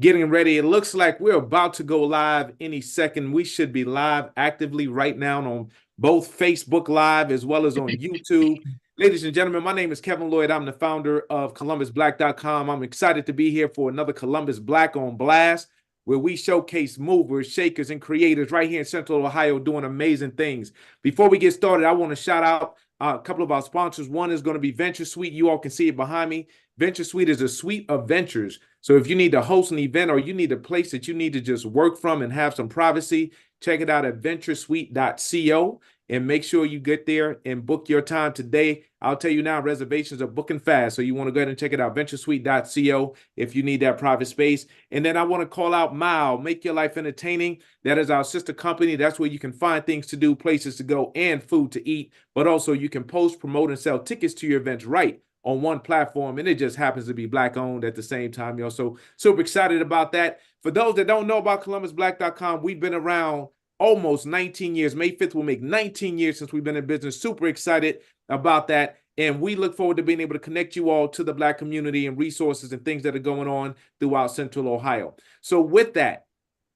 getting ready. It looks like we're about to go live any second. We should be live actively right now on both Facebook Live as well as on YouTube. Ladies and gentlemen, my name is Kevin Lloyd. I'm the founder of ColumbusBlack.com. I'm excited to be here for another Columbus Black on Blast, where we showcase movers, shakers, and creators right here in Central Ohio doing amazing things. Before we get started, I want to shout out a couple of our sponsors. One is going to be Venture Suite. You all can see it behind me. Venture Suite is a suite of ventures. So if you need to host an event or you need a place that you need to just work from and have some privacy, check it out at venturesuite.co and make sure you get there and book your time today. I'll tell you now, reservations are booking fast. So you want to go ahead and check it out, venturesuite.co if you need that private space. And then I want to call out Mile, Make Your Life Entertaining. That is our sister company. That's where you can find things to do, places to go, and food to eat. But also you can post, promote, and sell tickets to your events right on one platform, and it just happens to be Black owned at the same time, y'all. So super excited about that. For those that don't know about ColumbusBlack.com, we've been around almost 19 years. May 5th will make 19 years since we've been in business. Super excited about that. And we look forward to being able to connect you all to the Black community and resources and things that are going on throughout Central Ohio. So with that,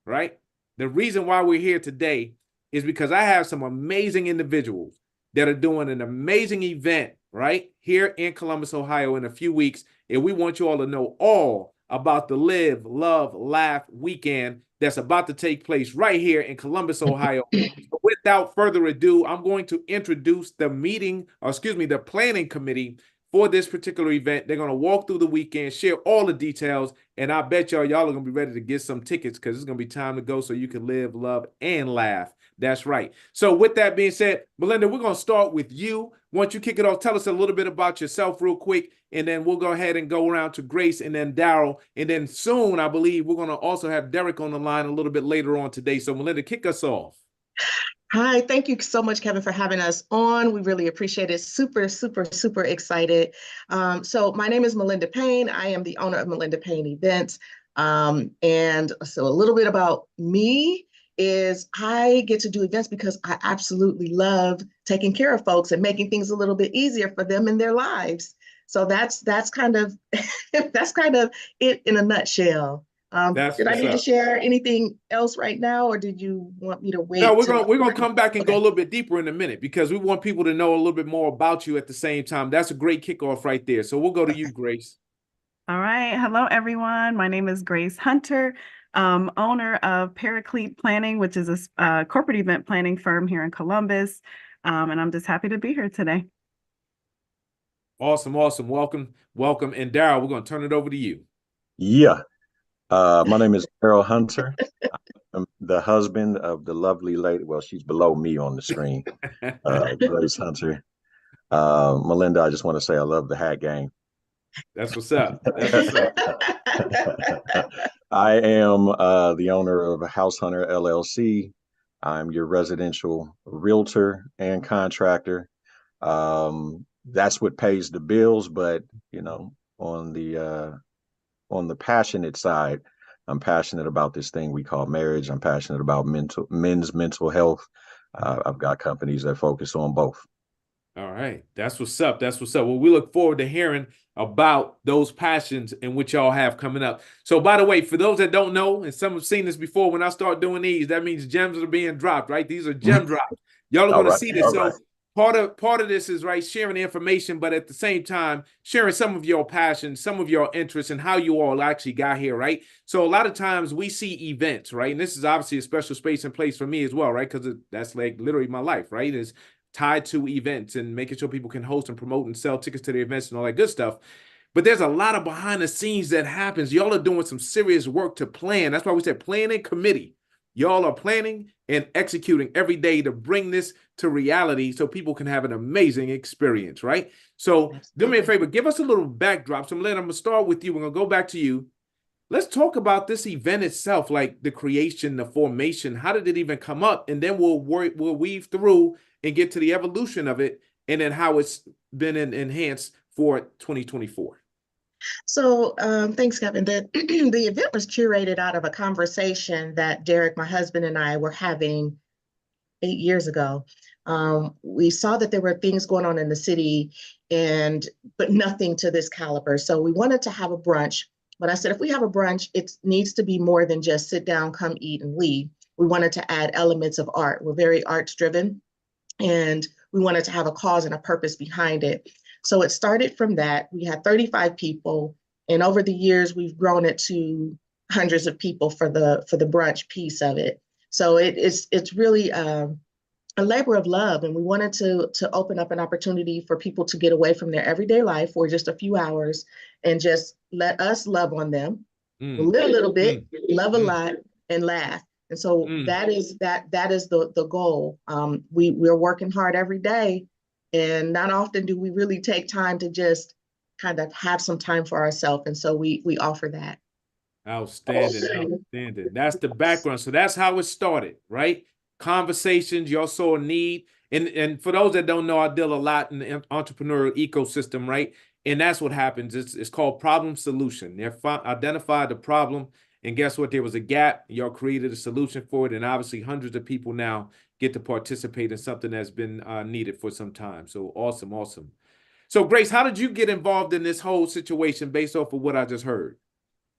right, the reason why we're here today is because I have some amazing individuals that are doing an amazing event right here in Columbus, Ohio in a few weeks. And we want you all to know all about the Live, Love, Laugh weekend that's about to take place right here in Columbus, Ohio. So without further ado, I'm going to introduce the the planning committee for this particular event. They're going to walk through the weekend, share all the details, and I bet y'all are going to be ready to get some tickets because it's going to be time to go so you can live, love, and laugh. That's right. So with that being said, Melinda, we're going to start with you. Once you kick it off, tell us a little bit about yourself real quick, and then we'll go ahead and go around to Grace and then Daryl. And then soon, I believe, we're going to also have Derek on the line a little bit later on today. So Melinda, kick us off. Hi, thank you so much, Kevin, for having us on. We really appreciate it. Super, super, super excited. So my name is Melinda Payne. I am the owner of Melinda Payne Events. And so a little bit about me is I get to do events because I absolutely love taking care of folks and making things a little bit easier for them in their lives. So that's kind of that's kind of it in a nutshell. Did I need to share anything else right now, or did you want me to wait? No, we're gonna come back and go a little bit deeper in a minute because we want people to know a little bit more about you at the same time. That's a great kickoff right there. So we'll go to you, Grace. All right. Hello, everyone. My name is Grace Hunter, owner of Paraclete Planning, which is a corporate event planning firm here in Columbus. And I'm just happy to be here today. Awesome. Welcome. And Daryl, we're going to turn it over to you. Yeah. My name is Daryl Hunter. I'm the husband of the lovely lady. Well, she's below me on the screen. Grace Hunter. Melinda, I just want to say I love the hat game. That's what's up. I am the owner of House Hunter LLC. I'm your residential realtor and contractor. That's what pays the bills, but on the passionate side, I'm passionate about this thing we call marriage. I'm passionate about men's mental health. I've got companies that focus on both. All right. That's what's up. Well, we look forward to hearing about those passions and what y'all have coming up. So, by the way, for those that don't know, and some have seen this before, when I start doing these, that means gems are being dropped, right? These are gem drops. Y'all are going to see this. So part of this is, right, sharing the information, but at the same time, sharing some of your passions, some of your interests, and how you all actually got here, right? So a lot of times we see events, right? And this is obviously a special space and place for me as well, right? Because that's like literally my life, right? Is tied to events and making sure people can host and promote and sell tickets to the events and all that good stuff. But there's a lot of behind the scenes that happens. Y'all are doing some serious work to plan. That's why we said planning committee. Y'all are planning and executing every day to bring this to reality so people can have an amazing experience, right? So do me a favor, give us a little backdrop. So Melinda, I'm going to start with you. We're going to go back to you. Let's talk about this event itself, like the creation, the formation. How did it even come up? And then we'll weave through and get to the evolution of it and then how it's been enhanced for 2024. So thanks, Kevin. The event was curated out of a conversation that Derek, my husband, and I were having 8 years ago. We saw that there were things going on in the city, but nothing to this caliber. So we wanted to have a brunch But I said, if we have a brunch, it needs to be more than just sit down, come eat, and leave. We wanted to add elements of art. We're very arts driven, and we wanted to have a cause and a purpose behind it. So it started from that. We had 35 people, and over the years, we've grown it to hundreds of people for the brunch piece of it. So it's really a labor of love, and we wanted to open up an opportunity for people to get away from their everyday life for just a few hours and just let us love on them, live a little bit, love a lot, and laugh. And so that is the goal. We're working hard every day, and not often do we really take time to just kind of have some time for ourselves. And so we offer that. Outstanding, outstanding. That's the background. So that's how it started, right? Conversations, you all saw a need. And for those that don't know, I deal a lot in the entrepreneurial ecosystem, right? And that's what happens. It's called problem solution. They identified the problem, and guess what? There was a gap. Y'all created a solution for it, and obviously hundreds of people now get to participate in something that's been needed for some time. So awesome, awesome. So Grace, how did you get involved in this whole situation based off of what I just heard?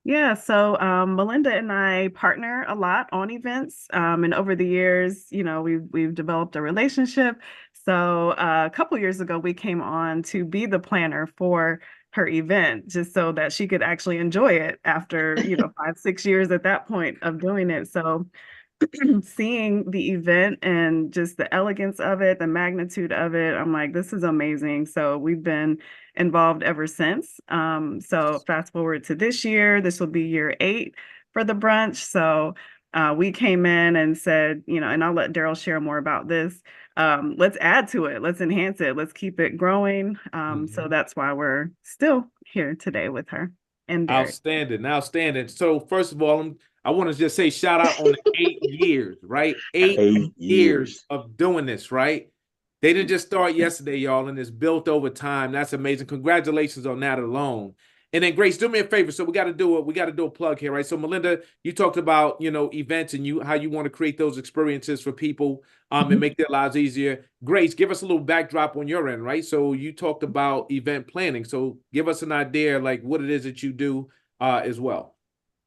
Yeah, so Melinda and I partner a lot on events, and over the years, we've developed a relationship. So a couple years ago, we came on to be the planner for her event, just so that she could actually enjoy it after 5, 6 years at that point of doing it. So seeing the event and just the elegance of it, the magnitude of it, I'm like, this is amazing. So we've been involved ever since. So fast forward to this year, this will be year 8 for the brunch. So we came in and said, and I'll let Daryl share more about this. Let's add to it. Let's enhance it. Let's keep it growing. So that's why we're still here today with her and Derek. Outstanding, outstanding. So first of all, I want to just say shout out on the 8 years, right? 8 years of doing this, right? They didn't just start yesterday, y'all, and it's built over time. That's amazing. Congratulations on that alone. And then Grace, do me a favor. So we got to do a plug here, right? So Melinda, you talked about, events and how you want to create those experiences for people and make their lives easier. Grace, give us a little backdrop on your end, right? So you talked about event planning. So give us an idea like what it is that you do as well.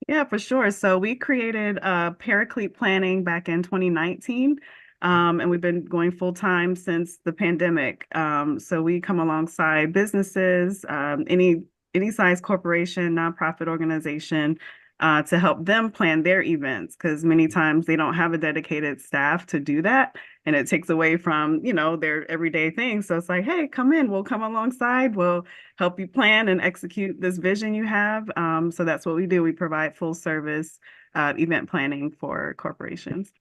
Yeah, for sure. So we created Paraclete Planning back in 2019. And we've been going full time since the pandemic. So we come alongside businesses, any size corporation, nonprofit organization, to help them plan their events, because many times they don't have a dedicated staff to do that, and it takes away from their everyday things. So it's like, hey, come in, we'll come alongside, we'll help you plan and execute this vision you have. So that's what we do. We provide full service event planning for corporations.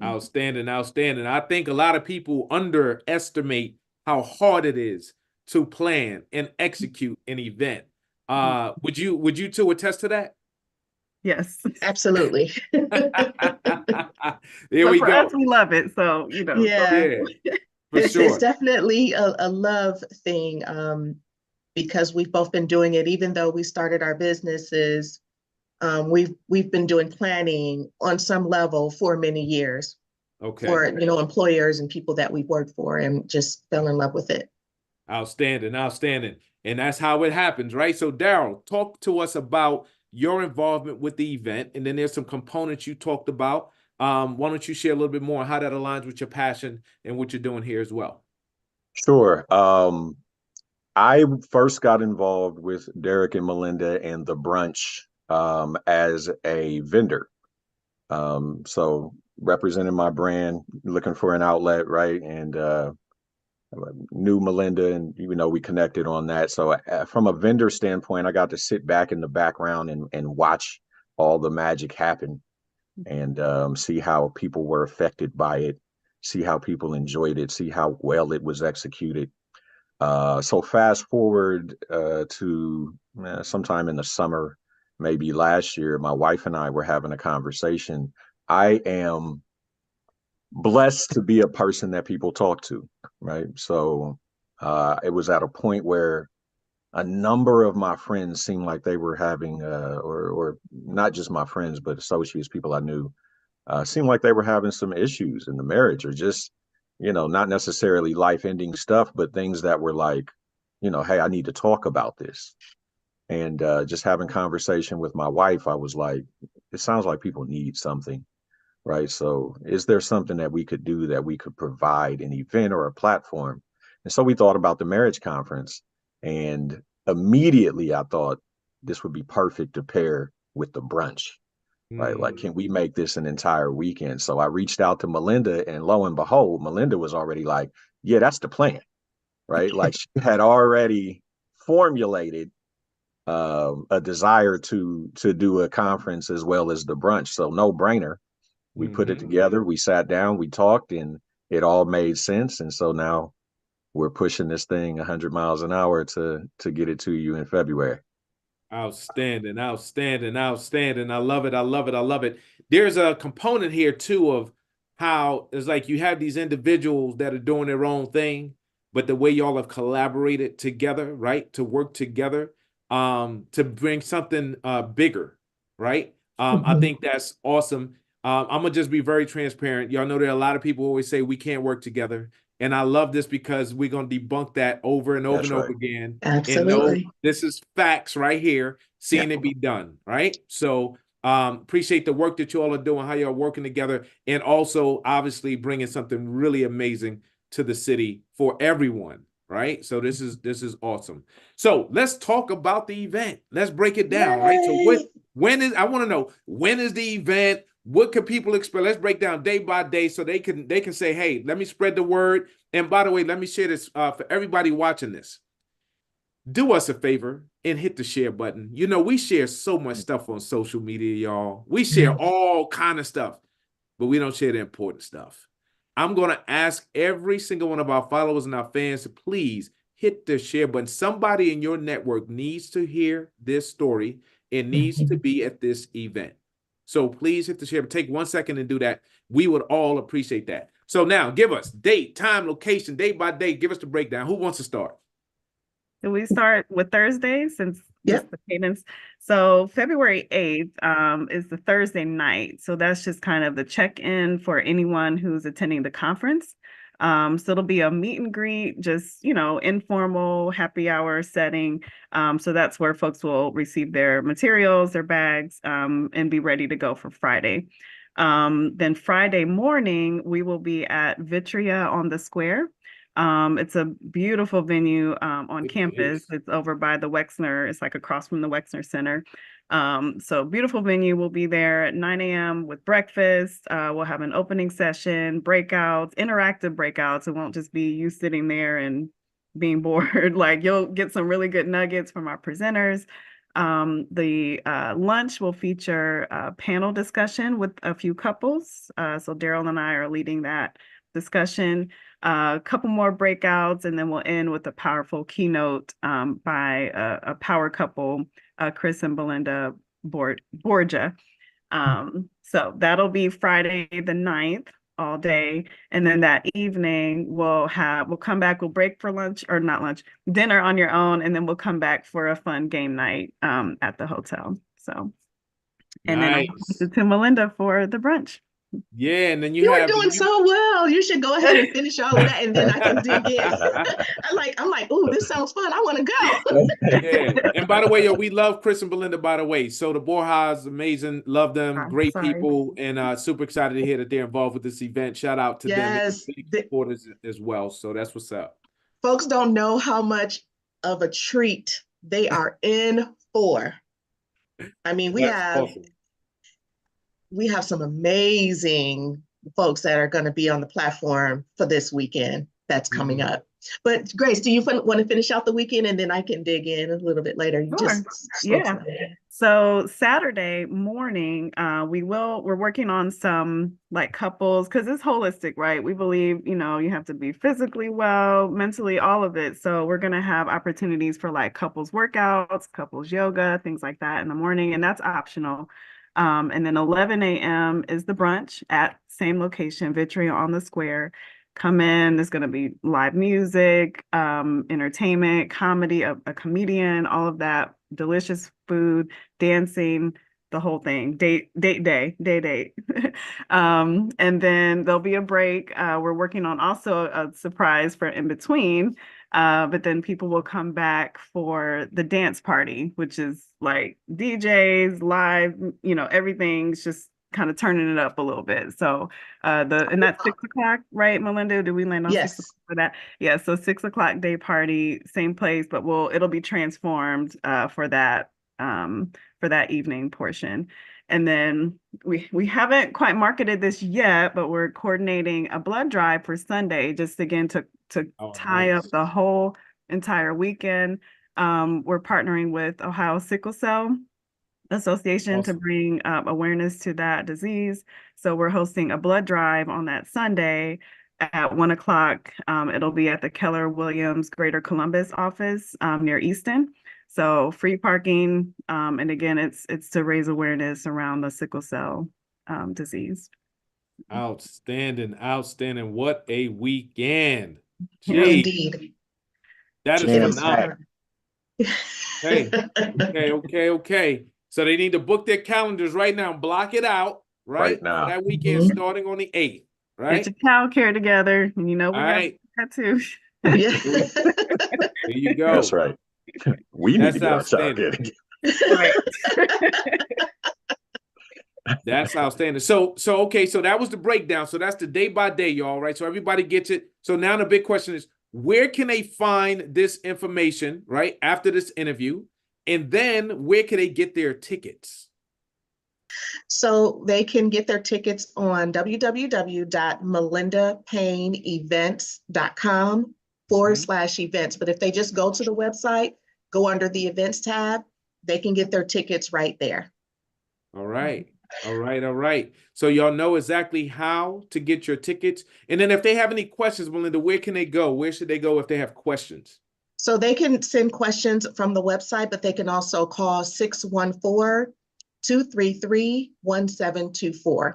Outstanding, outstanding. I think a lot of people underestimate how hard it is to plan and execute an event. Would you two attest to that? Yes, absolutely. There but we for go. us, we love it. So yeah, for sure. It's definitely a love thing, because we've both been doing it. Even though we started our businesses, we've been doing planning on some level for many years. Okay. For employers and people that we've worked for, and just fell in love with it. Outstanding, outstanding. And that's how it happens, right? So Daryl, talk to us about your involvement with the event. And then there's some components you talked about. Why don't you share a little bit more on how that aligns with your passion and what you're doing here as well? Sure. I first got involved with Derek and Melinda and the brunch as a vendor. So representing my brand, looking for an outlet, right? And knew Melinda, and we connected on that. So from a vendor standpoint, I got to sit back in the background and watch all the magic happen, and see how people were affected by it, see how people enjoyed it, see how well it was executed. So fast forward to sometime in the summer, maybe last year, my wife and I were having a conversation. I am blessed to be a person that people talk to, right? So it was at a point where a number of my friends seemed like they were having, or not just my friends, but associates, people I knew, seemed like they were having some issues in the marriage, or just, not necessarily life-ending stuff, but things that were like, hey, I need to talk about this. And just having conversation with my wife, I was like, it sounds like people need something, right? So is there something that we could do, that we could provide an event or a platform? And so we thought about the marriage conference, and immediately I thought this would be perfect to pair with the brunch, right? Like, Mm. can we make this an entire weekend? So I reached out to Melinda, and lo and behold, Melinda was already like, yeah, that's the plan, right? Like, she had already formulated a desire to do a conference as well as the brunch. So no brainer. We put it Mhm. together, we sat down, we talked, and it all made sense. And so now we're pushing this thing 100 miles an hour to get it to you in February. Outstanding, outstanding, outstanding. I love it. I love it. I love it. There's a component here too of how it's like you have these individuals that are doing their own thing, but the way y'all have collaborated together, right? To work together, to bring something bigger, right? I think that's awesome. I'm gonna just be very transparent. Y'all know there are a lot of people who always say we can't work together. And I love this because we're gonna debunk that over and over That's and over right. again. And no, Absolutely. this is facts right here, seeing Yeah. it be done, right? So appreciate the work that you all are doing, how you're working together, and also obviously bringing something really amazing to the city for everyone, right? So this is awesome. So let's talk about the event. Let's break it down, right? So Yay. when is, I want to know, when is the event? What can people expect? Let's break down day by day so they can say, hey, let me spread the word. And by the way, let me share this for everybody watching this. Do us a favor and hit the share button. You know, we share so much stuff on social media, y'all. We share all kind of stuff, but we don't share the important stuff. I'm going to ask every single one of our followers and our fans to please hit the share button. Somebody in your network needs to hear this story and needs to be at this event. So please hit the share. Take 1 second and do that. We would all appreciate that. So now give us date, time, location, day by day. Give us the breakdown. Who wants to start? Do we start with Thursday since just Yep. the cadence? So February 8th is the Thursday night. So that's just kind of the check-in for anyone who's attending the conference. So it'll be a meet and greet, just, you know, informal happy hour setting. So that's where folks will receive their materials, their bags, and be ready to go for Friday. Then Friday morning, we will be at Vitria on the Square. It's a beautiful venue on It campus. is. It's over by the Wexner. It's like across from the Wexner Center. So beautiful venue. We'll be there at 9 a.m. with breakfast. We'll have an opening session, breakouts, interactive breakouts. It won't just be you sitting there and being bored. Like, you'll get some really good nuggets from our presenters. The lunch will feature a panel discussion with a few couples. So Daryl and I are leading that discussion. A couple more breakouts, and then we'll end with a powerful keynote by a power couple, Chris and Belinda Borgia. So that'll be Friday the 9th all day. And then that evening we'll come back, we'll break for lunch, or not lunch, dinner on your own, and then we'll come back for a fun game night at the hotel. So, and then I'll pass Nice. it to Melinda for the brunch. Yeah, and then you You are have doing so well. You should go ahead and finish all of that, and then I can dig in. I'm like, oh, this sounds fun. I want to go. yeah. And by the way, yo, we love Chris and Belinda, by the way. So the Borjas, amazing, love them, I'm great sorry. people, and super excited to hear that they're involved with this event. Shout out to them. They're Yes, big supporters as well. So that's what's up. folks don't know how much of a treat they are in for. I mean, That's awesome. we have some amazing folks that are going to be on the platform for this weekend that's coming up. But Grace, do you want to finish out the weekend, and then I can dig in a little bit later? You Sure. just spoke Yeah. So Saturday morning, we're working on some like couples, because it's holistic, right? We believe, you know, you have to be physically well, mentally, all of it. So we're going to have opportunities for like couples workouts, couples yoga, things like that in the morning, and that's optional. And then 11 a.m. is the brunch at same location, Vitria on the Square. Come in, there's going to be live music, entertainment, comedy, a comedian, all of that, delicious food, dancing, the whole thing, date. And then there'll be a break. We're working on also a surprise for in between. But then people will come back for the dance party, which is like DJs, live, everything's just kind of turning it up a little bit. So and that's 6 o'clock, right, Melinda? Do we land on 6 o'clock Yes. for that? Yeah, so 6 o'clock day party, same place, but it'll be transformed for that evening portion. And then we haven't quite marketed this yet, but we're coordinating a blood drive for Sunday, just again to tie up the whole entire weekend. We're partnering with Ohio Sickle Cell Association to bring awareness to that disease. So we're hosting a blood drive on that Sunday at 1 o'clock. It'll be at the Keller Williams Greater Columbus office near Easton. So free parking, and again, it's to raise awareness around the sickle cell disease. Outstanding, outstanding. What a weekend. Indeed. That is phenomenal. Okay. So they need to book their calendars right now and block it out right now. That weekend starting on the 8th, right? Get your child care together. We got that too. Yeah. There you go. That's right. We need to get our child care together. Right. That's outstanding. So okay, so that was the breakdown. So that's the day by day, y'all, right? So everybody gets it. So now the big question is, where can they find this information, right, after this interview? And then where can they get their tickets? So they can get their tickets on www.melindapayneevents.com/events. But if they just go to the website, go under the events tab, they can get their tickets right there. All right. So y'all know exactly how to get your tickets. And then if they have any questions, Melinda, where can they go? Where should they go if they have questions? So they can send questions from the website, but they can also call 614-233-1724.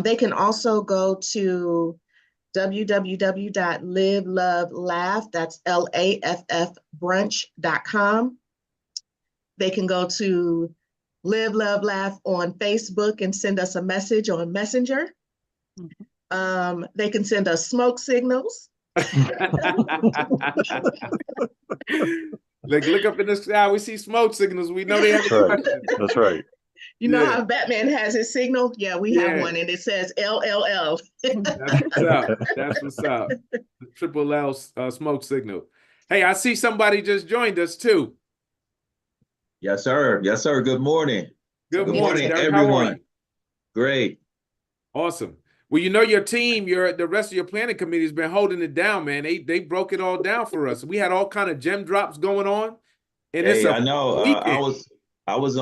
They can also go to www.livelovelaugh, that's LAFF brunch.com. They can go to Live, Love, Laugh on Facebook and send us a message on Messenger. They can send us smoke signals. Look up in the sky, we see smoke signals. We know they have questions. That's right. You know how Batman has his signal? Yeah, we have one, and it says LLL. That's what's up. The triple L smoke signal. Hey, I see somebody just joined us too. Yes, sir. Good morning. Good morning, Derek. everyone. How are you? Great. Awesome. Well, your team, the rest of your planning committee has been holding it down, man. They broke it all down for us. We had all kind of gem drops going on. And I know. I was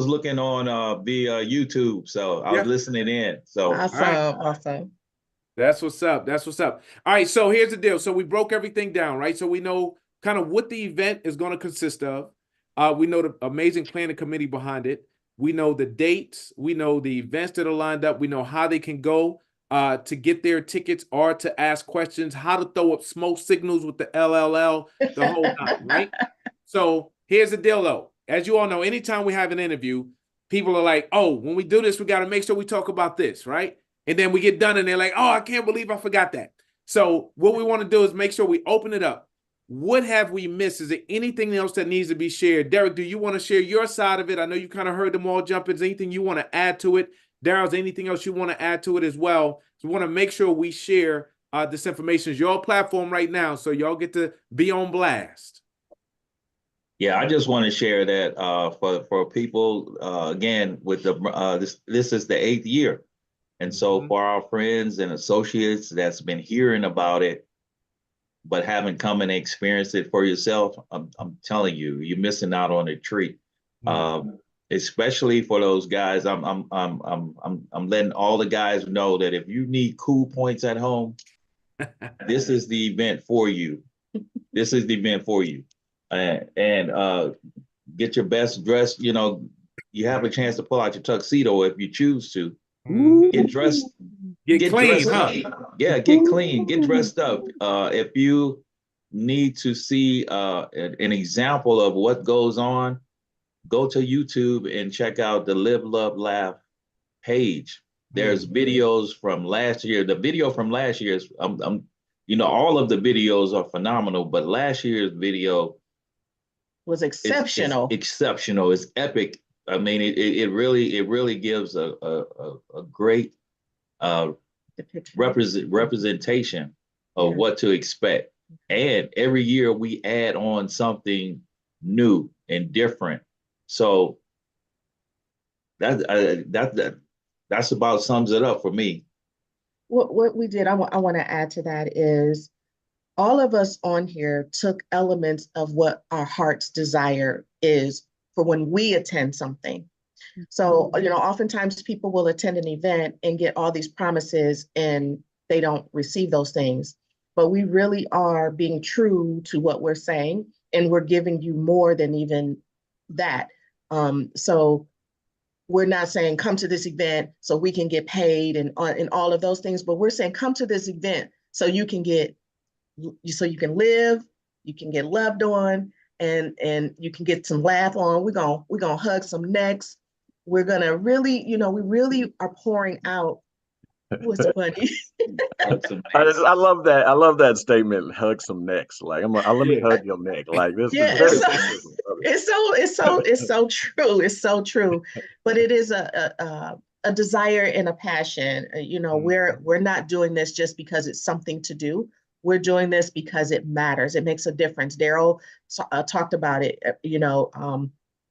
looking on via YouTube, so I was listening in. So awesome. That's what's up. All right. So here's the deal. So we broke everything down, right? So we know kind of what the event is going to consist of. We know the amazing planning committee behind it. We know the dates. We know the events that are lined up. We know how they can go to get their tickets or to ask questions, how to throw up smoke signals with the LLL, the whole time, right? So here's the deal, though. As you all know, anytime we have an interview, people are like, oh, when we do this, we got to make sure we talk about this, right? And then we get done and they're like, oh, I can't believe I forgot that. So what we want to do is make sure we open it up. What have we missed? Is there anything else that needs to be shared? Derek, do you want to share your side of it? I know you kind of heard them all jump in. Is anything you want to add to it? Daryl's anything else you want to add to it as well? So we want to make sure we share this information. It's your platform right now, so y'all get to be on blast. Yeah, I just want to share that for people, again, with this is the 8th year. And so for our friends and associates that's been hearing about it, but haven't come and experienced it for yourself, I'm telling you, you're missing out on a treat. Especially for those guys, I'm letting all the guys know that if you need cool points at home, this is the event for you. And get your best dress. You know, you have a chance to pull out your tuxedo if you choose to. Get dressed. Get clean, dressed up. Yeah, get clean. Get dressed up. If you need to see an example of what goes on, go to YouTube and check out the Live, Love, Laugh page. There's videos from last year. The video from last year is you know, all of the videos are phenomenal, but last year's video Was is exceptional. exceptional. It's epic. I mean, it really gives a great representation of what to expect. And every year we add on something new and different. So that's about sums it up for me. What we did, I want to add to that is all of us on here took elements of what our heart's desire is for when we attend something. So, you know, oftentimes people will attend an event and get all these promises and they don't receive those things. But we really are being true to what we're saying, and we're giving you more than even that. So we're not saying come to this event so we can get paid and all of those things, but we're saying come to this event so you can live, you can get loved on, and you can get some laugh on. We're gonna hug some necks. We're gonna really, you know, we really are pouring out. What's funny? I love that. I love that statement. Hug some necks. Like let me hug your neck. Like this. Yeah, it's so true. It's so true. But it is a desire and a passion. You know, we're not doing this just because it's something to do. We're doing this because it matters. It makes a difference. Daryl talked about it. You know,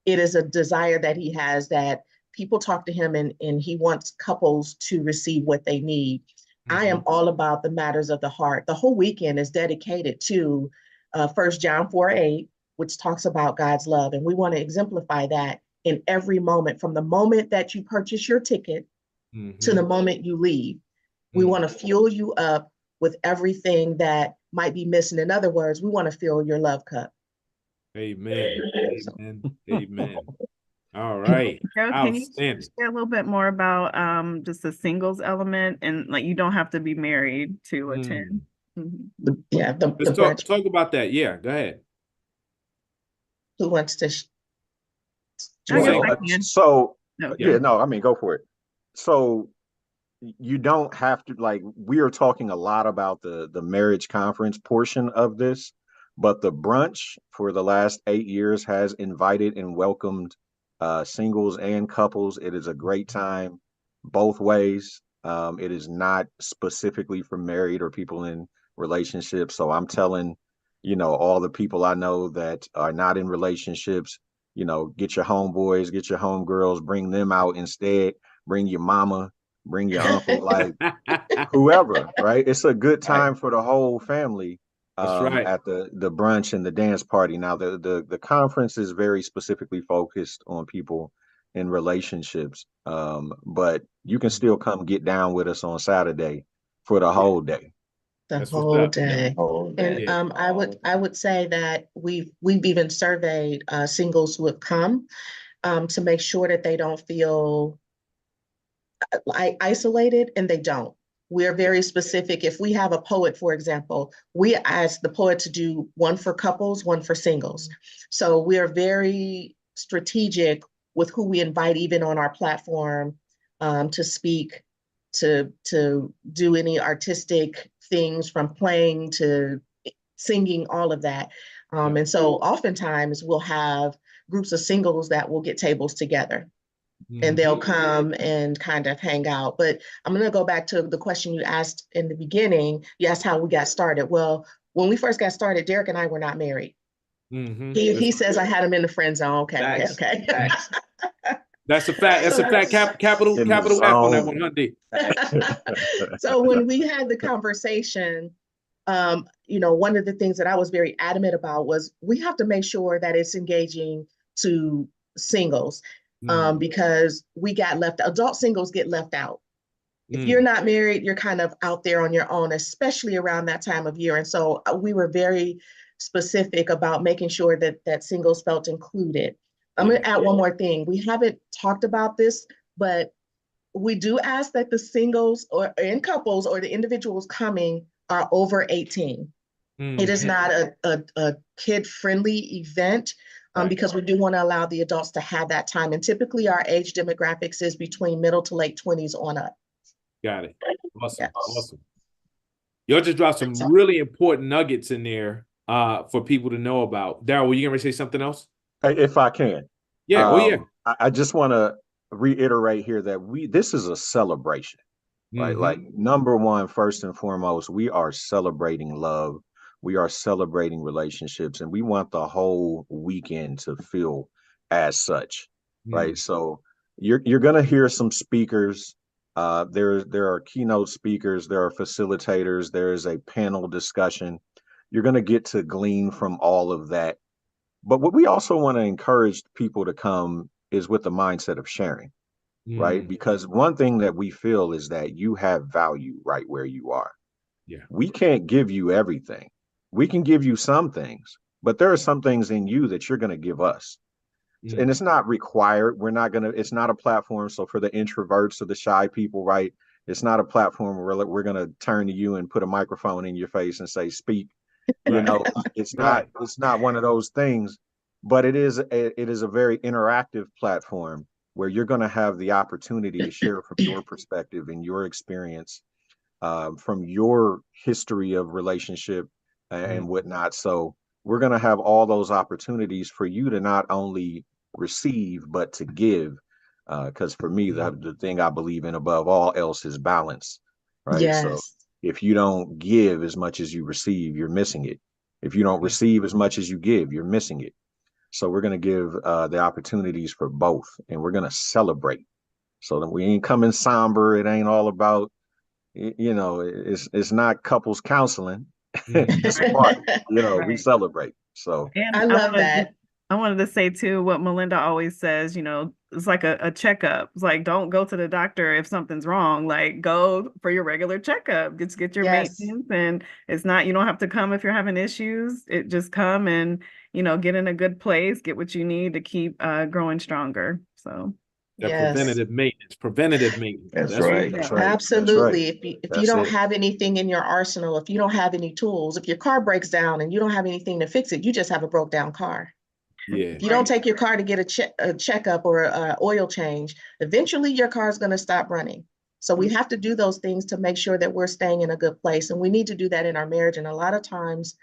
it is a desire that he has, that people talk to him and he wants couples to receive what they need. I am all about the matters of the heart. The whole weekend is dedicated to 1 John 4:8, which talks about God's love. And we want to exemplify that in every moment, from the moment that you purchase your ticket to the moment you leave. We want to fuel you up with everything that might be missing. In other words, we want to fill your love cup. Amen. Amen. Amen. All right. Can you share a little bit more about just the singles element, and like you don't have to be married to attend? Yeah, let's talk about that. Yeah, go ahead. Who wants to? I mean, go for it. So you don't have to, like, we are talking a lot about the marriage conference portion of this, but the brunch for the last 8 years has invited and welcomed singles and couples. It is a great time both ways. It is not specifically for married or people in relationships. So I'm telling, you know, all the people I know that are not in relationships, you know, get your homeboys, get your homegirls, bring them out instead. Bring your mama, bring your uncle, like whoever, right? It's a good time for the whole family. That's right. At the brunch and the dance party. Now the conference is very specifically focused on people in relationships. But you can still come get down with us on Saturday for the whole day. The whole day. And I would say that we've even surveyed singles who have come to make sure that they don't feel isolated, and they don't. We're very specific. If we have a poet, for example, we ask the poet to do one for couples, one for singles. So we are very strategic with who we invite, even on our platform, to speak, to do any artistic things, from playing to singing, all of that. And so oftentimes we'll have groups of singles that will get tables together. And they'll come and kind of hang out. But I'm going to go back to the question you asked in the beginning. You asked how we got started. Well, when we first got started, Derek and I were not married. He says I had him in the friend zone. Okay. That's a fact. That's a fact. Capital F on that one, Hundy. So when we had the conversation, you know, one of the things that I was very adamant about was we have to make sure that it's engaging to singles. Because adult singles get left out. If you're not married, you're kind of out there on your own, especially around that time of year. And so we were very specific about making sure that singles felt included. I'm going to add one more thing. We haven't talked about this, but we do ask that the singles or in couples or the individuals coming are over 18. It is not a kid-friendly event. Because we do want to allow the adults to have that time. And typically our age demographics is between middle to late 20s on up. Got it. Awesome. Yes. Awesome. Y'all just dropped some really important nuggets in there for people to know about. Daryl, were you going to say something else? If I can. Yeah. Oh, yeah. I just want to reiterate here that this is a celebration, right? Like, number one, first and foremost, we are celebrating love. We are celebrating relationships, and we want the whole weekend to feel as such, right? So you're going to hear some speakers. There are keynote speakers, there are facilitators, there is a panel discussion. You're going to get to glean from all of that. But what we also want to encourage people to come is with the mindset of sharing, right? Because one thing that we feel is that you have value right where you are. Yeah. We can't give you everything. We can give you some things, but there are some things in you that you're going to give us. And it's not required. It's not a platform. So for the introverts or the shy people, right? It's not a platform where we're going to turn to you and put a microphone in your face and say, speak. You know, it's not one of those things, but it is a very interactive platform where you're going to have the opportunity to share from your perspective and your experience, from your history of relationship and whatnot. So we're going to have all those opportunities for you to not only receive, but to give. Because for me, the thing I believe in above all else is balance, right? Yes. So if you don't give as much as you receive, you're missing it. If you don't receive as much as you give, you're missing it. So we're going to give the opportunities for both, and we're going to celebrate. So that we ain't coming somber. It ain't all about, it's not couples counseling. It's a party. We celebrate. So And I love that. I wanted to say too what Melinda always says, it's like a checkup. It's like, don't go to the doctor if something's wrong. Like, go for your regular checkup. Just get your maintenance. And it's not, you don't have to come if you're having issues. It just come and, get in a good place, get what you need to keep growing stronger. So preventative maintenance. That's right. That's right. Absolutely. That's right. If you don't have anything in your arsenal, if you don't have any tools, if your car breaks down and you don't have anything to fix it, you just have a broke down car. Yeah. If you don't take your car to get a checkup or an oil change, eventually your car is going to stop running. So we have to do those things to make sure that we're staying in a good place. And we need to do that in our marriage. And a lot of times,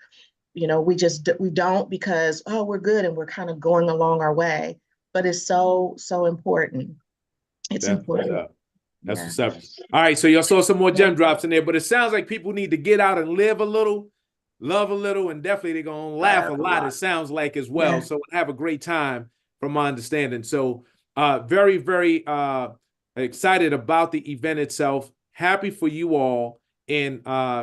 we don't, because, oh, we're good and we're kind of going along our way. But it's so, so important. It's important. That's what's up. All right. So y'all saw some more gem drops in there, but it sounds like people need to get out and live a little, love a little, and definitely they're going to laugh a lot, it sounds like, as well. Yeah. So have a great time from my understanding. So very, very excited about the event itself. Happy for you all, and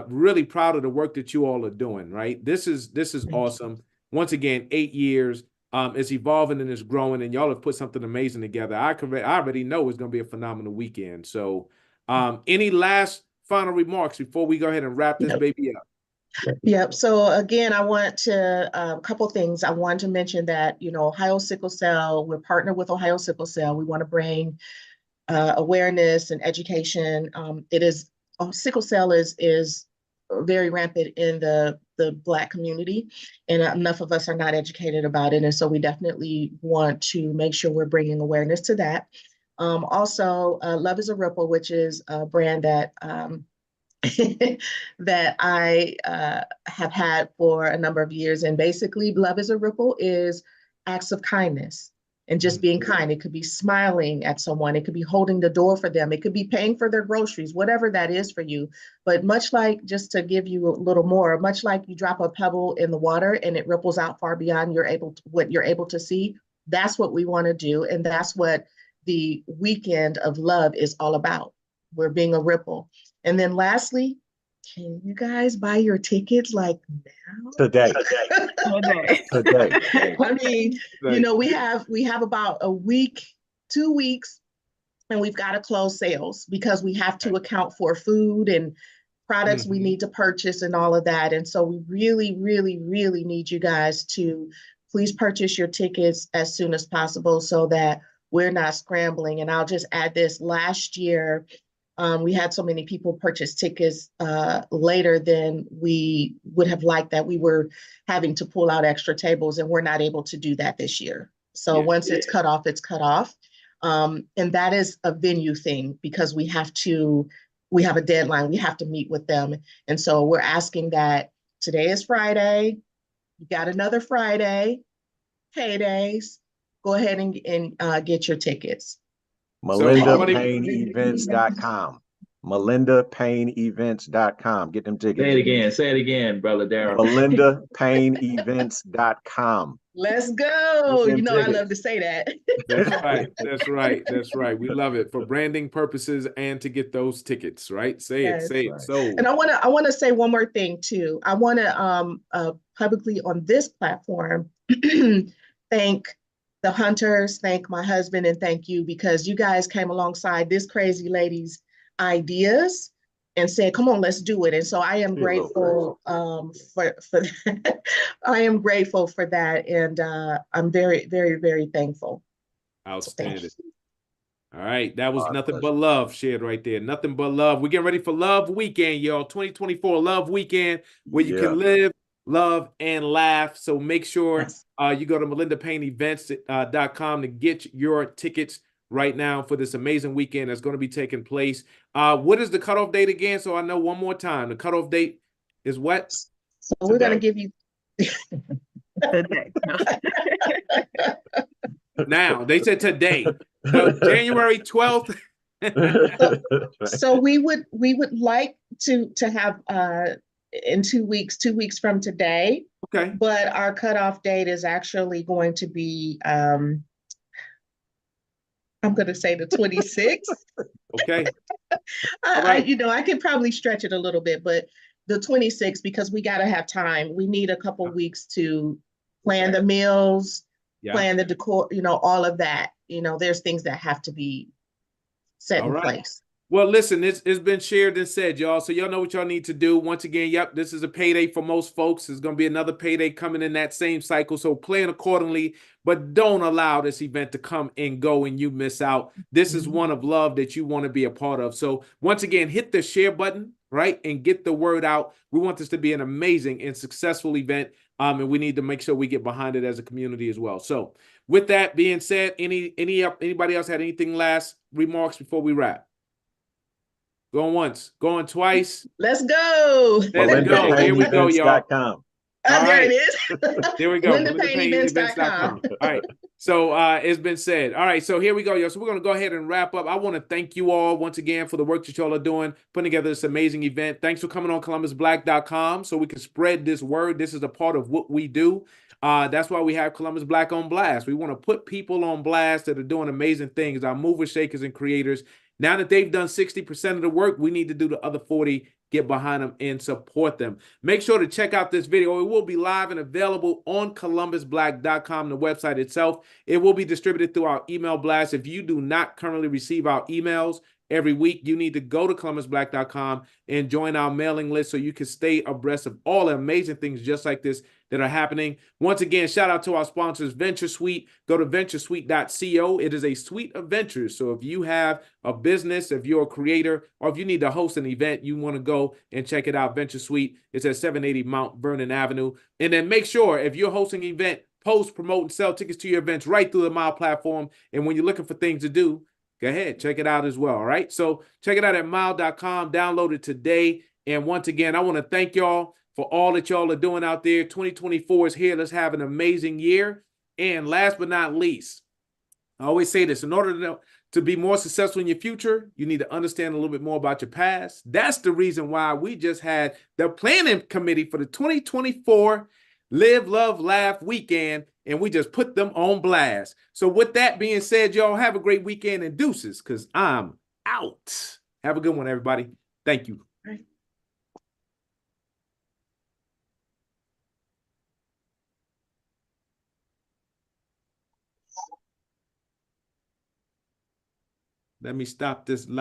really proud of the work that you all are doing, right? This is awesome. Once again, 8 years. It's evolving and it's growing, and y'all have put something amazing together. I already know it's going to be a phenomenal weekend. So any last final remarks before we go ahead and wrap this baby up? Yep. So again, I want to, a couple things. I want to mention that, Ohio Sickle Cell, we're partnered with Ohio Sickle Cell. We want to bring awareness and education. Sickle cell is very rampant in the Black community, and enough of us are not educated about it. And so we definitely want to make sure we're bringing awareness to that. Also, Love is a Ripple, which is a brand that that I have had for a number of years. And basically, Love is a Ripple is acts of kindness and just being kind. It could be smiling at someone. It could be holding the door for them. It could be paying for their groceries, whatever that is for you. But much like, just to give you a little more, much like you drop a pebble in the water and it ripples out far beyond what you're able to see, that's what we want to do. And that's what the weekend of love is all about. We're being a ripple. And then lastly, can you guys buy your tickets like now? Today. I mean, we have about a week, 2 weeks, and we've got to close sales because we have to account for food and products we need to purchase and all of that. And so we really, really, really need you guys to please purchase your tickets as soon as possible so that we're not scrambling. And I'll just add this: last year, we had so many people purchase tickets later than we would have liked, that we were having to pull out extra tables, and we're not able to do that this year. So once it's cut off, it's cut off. And that is a venue thing, because we have to we have a deadline. We have to meet with them. And so we're asking that today is Friday. You got another Friday, paydays. Go ahead and get your tickets. MelindaPayneEvents.com. MelindaPayneEvents.com. Get them tickets. Say it again, Brother Darrell. MelindaPayneEvents.com. Let's go. You know, I love to say that. That's right. That's right. That's right. We love it for branding purposes and to get those tickets, right? Say it, say it. So, and I want to say one more thing too. I want to publicly on this platform thank the Hunters, thank my husband, and thank you, because you guys came alongside this crazy lady's ideas and said, come on, let's do it. And so I am grateful for that. I am grateful for that. And I'm very, very, very thankful. outstanding. All right. That was nothing but love shared right there. Nothing but love. We're getting ready for Love Weekend, y'all. 2024 Love Weekend, where you can live, love, and laugh. So make sure you go to MelindaPayneEvents.com to get your tickets right now for this amazing weekend that's going to be taking place. What is the cutoff date again? So I know one more time. The cutoff date is what? So we're going to give you today. No. Now, they said today. So January 12th. So we would like to have in 2 weeks, 2 weeks from today. Okay. But our cutoff date is actually going to be I'm going to say the 26th. Okay. I could probably stretch it a little bit, but the 26th, because we got to have time. We need a couple weeks to plan the meals, plan the decor, all of that. There's things that have to be set in place. Well, listen, it's been shared and said, y'all. So y'all know what y'all need to do. Once again, yep, this is a payday for most folks. There's going to be another payday coming in that same cycle. So plan accordingly, but don't allow this event to come and go and you miss out. This is one of love that you want to be a part of. So once again, hit the share button, right? And get the word out. We want this to be an amazing and successful event. And we need to make sure we get behind it as a community as well. So with that being said, anybody else had anything last remarks before we wrap? Going once, going twice. Let's go. Let's go. Here we go, y'all. There it is. There we go. MelindaPayneEvents.com. All right. So it's been said. All right. So here we go, y'all. So we're going to go ahead and wrap up. I want to thank you all once again for the work that y'all are doing, putting together this amazing event. Thanks for coming on ColumbusBlack.com so we can spread this word. This is a part of what we do. That's why we have Columbus Black on blast. We want to put people on blast that are doing amazing things, our movers, shakers, and creators. Now that they've done 60% of the work, we need to do the other 40, get behind them and support them. Make sure to check out this video. It will be live and available on ColumbusBlack.com, the website itself. It will be distributed through our email blast. If you do not currently receive our emails every week, you need to go to ColumbusBlack.com and join our mailing list so you can stay abreast of all the amazing things just like this that are happening. Once again, shout out to our sponsors, Venture Suite. Go to venturesuite.co. It is a suite of ventures. So if you have a business, if you're a creator, or if you need to host an event, you want to go and check it out. Venture Suite. It's at 780 Mount Vernon Avenue. And then make sure if you're hosting an event, post, promote, and sell tickets to your events right through the Mile platform. And when you're looking for things to do, go ahead, check it out as well. All right. So check it out at mile.com. Download it today. And once again, I want to thank y'all for all that y'all are doing out there. 2024 is here. Let's have an amazing year. And last but not least, I always say this, in order to be more successful in your future, you need to understand a little bit more about your past. That's the reason why we just had the planning committee for the 2024 Live, Love, Laugh weekend, and we just put them on blast. So with that being said, y'all have a great weekend and deuces, because I'm out. Have a good one, everybody. Thank you. Let me stop this live.